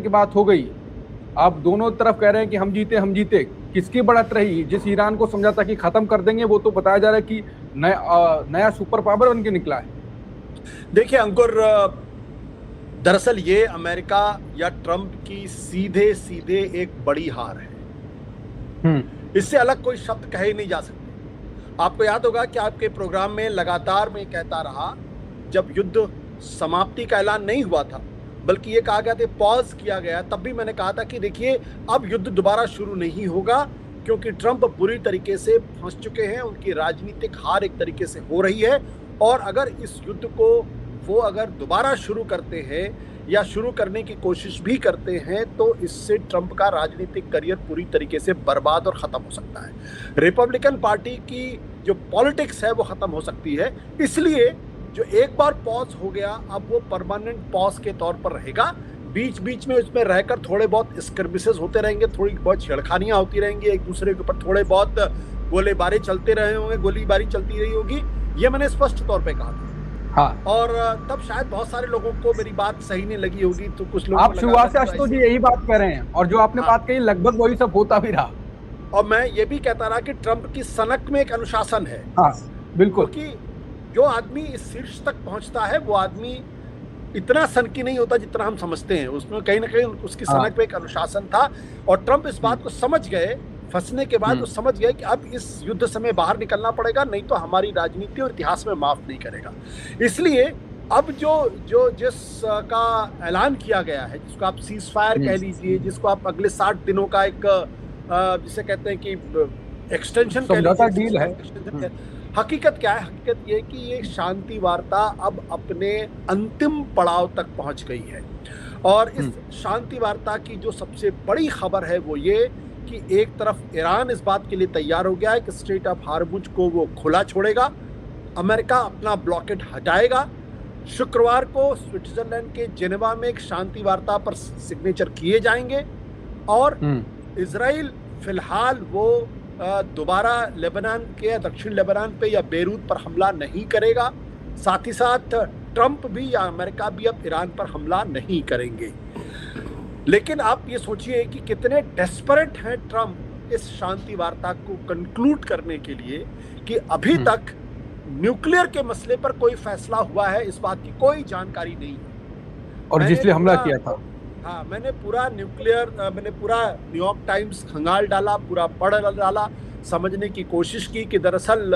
की बात हो गई। आप दोनों तरफ कह रहे हैं कि हम जीते हम जीते। किसकी बढ़त रही? जिस ईरान को समझा था कि खत्म कर देंगे, वो तो बताया जा रहा है कि नया सुपर पावर बन के निकला है। देखिए अंकुर, दरअसल ये अमेरिका या ट्रंप की सीधे सीधे एक बड़ी हार है। हम्म। इससे अलग कोई शब्द कहे ही नहीं जा सकते। आपको याद होगा कि आपके प्रोग्राम में लगातार मैं कहता रहा, जब युद्ध समाप्ति का ऐलान नहीं हुआ था बल्कि ये कहा गया था पॉज किया गया, तब भी मैंने कहा था कि देखिए अब युद्ध दोबारा शुरू नहीं होगा, क्योंकि ट्रंप बुरी तरीके से फंस चुके हैं, उनकी राजनीतिक हार एक तरीके से हो रही है। और अगर इस युद्ध को वो अगर दोबारा शुरू करते हैं या शुरू करने की कोशिश भी करते हैं तो इससे ट्रंप का राजनीतिक करियर पूरी तरीके से बर्बाद और ख़त्म हो सकता है। रिपब्लिकन पार्टी की जो पॉलिटिक्स है वो ख़त्म हो सकती है। इसलिए जो एक बार पॉज हो गया, अब वो परमानेंट पॉज के तौर पर रहेगा। बीच बीच में उसमें रहकर थोड़े बहुत स्कर्मिसेस होते रहेंगे, थोड़ी बहुत छेड़खानियां होती रहेंगी, एक दूसरे के ऊपर थोड़े बहुत गोलेबारी चलते रहे होंगे, गोलीबारी चलती रही होगी। ये मैंने स्पष्ट तौर पे कहा था। हाँ। और तब शायद बहुत सारे लोगों को मेरी बात सही नहीं लगी होगी, तो कुछ लोग आप शुरुआत से आशुतोष जी यही बात कह रहे हैं, और जो आपने बात कही लगभग वही सब होता भी रहा। और मैं ये भी कहता रहा कि ट्रंप की सनक में एक अनुशासन है। हाँ बिल्कुल। क्योंकि जो आदमी इस शीर्ष तक पहुंचता है वो आदमी इतना सनकी नहीं होता जितना हम समझते हैं। उसमें कहीं ना कहीं उसकी सनक पे एक अनुशासन था, और ट्रंप इस बात को समझ गए। फंसने के बाद वो समझ गए कि अब इस युद्ध से हमें बाहर निकलना पड़ेगा, नहीं तो हमारी राजनीति और इतिहास में माफ नहीं करेगा। इसलिए अब जिस का ऐलान किया गया है, जिसको आप सीज फायर कह लीजिए, जिसको आप अगले 60 दिनों का एक जिसे कहते हैं कि एक्सटेंशन कह लीजिए, डील है। हकीकत क्या है? हकीकत ये कि ये शांति वार्ता अब अपने अंतिम पड़ाव तक पहुंच गई है। और इस शांति वार्ता की जो सबसे बड़ी खबर है वो ये कि एक तरफ ईरान इस बात के लिए तैयार हो गया है कि स्ट्रेट ऑफ हार्मुज को वो खुला छोड़ेगा, अमेरिका अपना ब्लॉकेट हटाएगा। शुक्रवार को स्विट्जरलैंड के जेनेवा में एक शांति वार्ता पर सिग्नेचर किए जाएंगे, और इजराइल फिलहाल वो दोबारा लेबनान के दक्षिण लेबनान पे या बेरूत पर हमला नहीं करेगा। साथ ही साथ ट्रंप भी या अमेरिका भी अब ईरान पर हमला नहीं करेंगे। लेकिन आप ये सोचिए कि कितने डेस्परेट हैं ट्रंप इस शांति वार्ता को कंक्लूड करने के लिए, कि अभी तक न्यूक्लियर के मसले पर कोई फैसला हुआ है इस बात की कोई जानकारी नहीं है। और जिसलिए हमला किया था, हाँ, मैंने पूरा न्यूयॉर्क टाइम्स खंगाल डाला, पूरा पढ़ डाला, समझने की कोशिश की कि दरअसल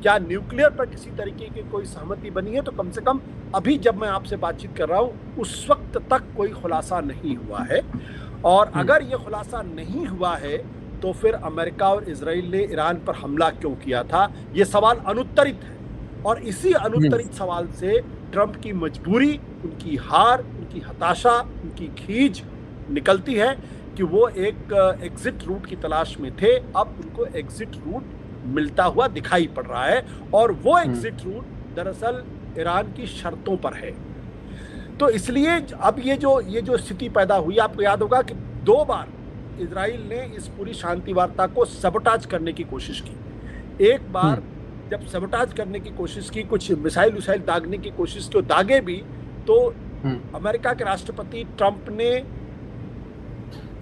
क्या न्यूक्लियर पर किसी तरीके की कोई सहमति बनी है। तो कम से कम अभी जब मैं आपसे बातचीत कर रहा हूँ उस वक्त तक कोई खुलासा नहीं हुआ है। और अगर ये खुलासा नहीं हुआ है तो फिर अमेरिका और इजराइल ने ईरान पर हमला क्यों किया था, ये सवाल अनुत्तरित है। और इसी अनुत्तरित सवाल से ट्रंप की मजबूरी, उनकी हार, उनकी हताशा, उनकी खींच निकलती है कि वो एक एग्जिट रूट की तलाश में थे। अब उनको एग्जिट रूट मिलता हुआ दिखाई पड़ रहा है, और वो एग्जिट रूट दरअसल ईरान की शर्तों पर है। तो इसलिए अब ये जो स्थिति पैदा हुई, आपको याद होगा कि 2 बार इजराइल ने इस पूरी शांति वार्ता को सबोटाज करने की कोशिश की। एक बार जब सबोटाज करने की कोशिश की, कुछ मिसाइल दागने की कोशिश की, दागे भी, तो अमेरिका के राष्ट्रपति ट्रंप ने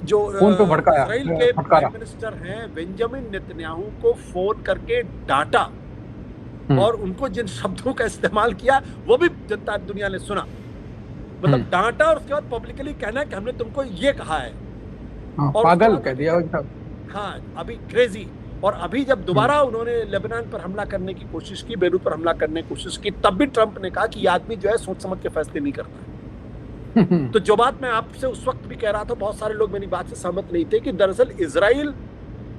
जो इजराइल के प्राइम मिनिस्टर हैं बेंजामिन नेतन्याहू को फोन करके डांटा, और उनको जिन शब्दों का इस्तेमाल किया वो भी जनता दुनिया ने सुना। मतलब डांटा, और उसके बाद पब्लिकली कहना कि हमने तुमको ये कहा है, और पागल कह दिया। हाँ, अभी क्रेजी। और अभी जब दोबारा उन्होंने लेबनान पर हमला करने की कोशिश की, बेरूत पर हमला करने की कोशिश की, तब भी ट्रंप ने कहा कि ये आदमी जो है सोच समझ के फैसले नहीं करता है। तो जो बात मैं आपसे उस वक्त भी कह रहा था, बहुत सारे लोग मेरी बात से सहमत नहीं थे, कि दरअसल इजराइल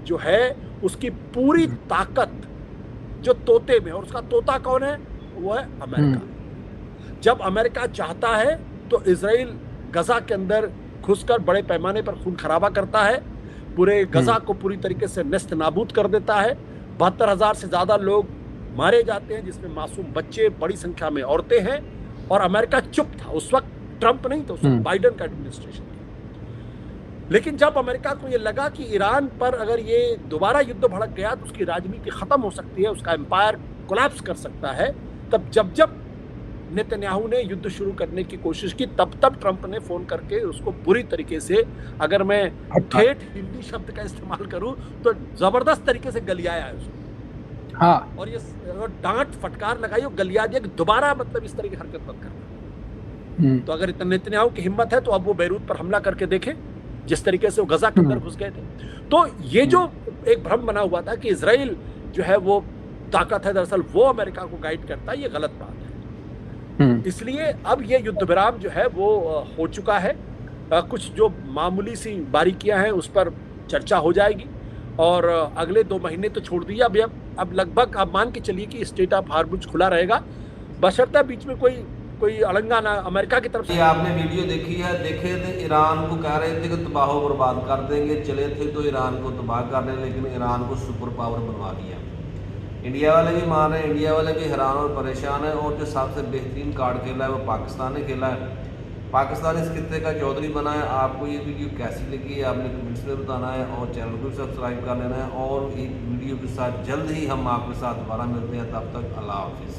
जो है उसकी पूरी ताकत जो तोते में, और उसका तोता कौन है? वो है अमेरिका। जब अमेरिका चाहता है तो इजराइल गजा के अंदर घुसकर बड़े पैमाने पर खून खराबा करता है, पूरे गजा को पूरी तरीके से नेस्त नाबूद कर देता है। 72,000 से ज्यादा लोग मारे जाते हैं, जिसमें मासूम बच्चे, बड़ी संख्या में औरतें हैं। और अमेरिका चुप था उस वक्त, ट्रंप नहीं था, उस वक्त बाइडेन का एडमिनिस्ट्रेशन था। लेकिन जब अमेरिका को ये लगा कि ईरान पर अगर ये दोबारा युद्ध भड़क गया तो उसकी राजनीति खत्म हो सकती है, उसका एम्पायर कोलैप्स कर सकता है, तब जब नेतन्याहू ने युद्ध शुरू करने की कोशिश की, तब ट्रंप ने फोन करके उसको बुरी तरीके से, अगर मैं ठेठ हिंदी शब्द का इस्तेमाल करूं तो जबरदस्त तरीके से गलियाया है उसको। हाँ, और ये डांट फटकार लगाई और गलिया दिया कि दोबारा मतलब इस तरह की हरकत मत करना। तो अगर इतना नेतन्याहू की हिम्मत है तो अब वो बैरूत पर हमला करके देखें, जिस तरीके से वो गजा के अंदर घुस गए थे। तो ये जो एक भ्रम बना हुआ था कि इजराइल जो है वो ताकत है, दरअसल वो अमेरिका को गाइड करता है, ये गलत बात है। इसलिए अब ये युद्ध विराम जो है वो हो चुका है। कुछ जो मामूली सी बारीकियां हैं उस पर चर्चा हो जाएगी और अगले 2 महीने तो छोड़ दिए। अब लगभग आप मान के चलिए कि स्टेट ऑफ हार्मुज खुला रहेगा, बशर्ते बीच में कोई अड़ंगा ना अमेरिका की तरफ से। आपने वीडियो देखी है, देखे थे ईरान को कह रहे थे कि तबाह बर्बाद कर देंगे, चले थे तो ईरान को तबाह करने, लेकिन ईरान को सुपर पावर बनवा दिया। इंडिया वाले भी मान रहे हैं, इंडिया वाले भी हैरान और परेशान है। और जो सबसे बेहतरीन कार्ड खेला है वो पाकिस्तान ने खेला है। पाकिस्तान इस खित्ते का चौधरी बना है। आपको ये वीडियो कैसी लगी है आपने कमेंट्स में बताना है और चैनल को सब्सक्राइब कर लेना है। और एक वीडियो के साथ जल्द ही हम आपके साथ दोबारा मिलते हैं, तब तक अल्लाह हाफिज़।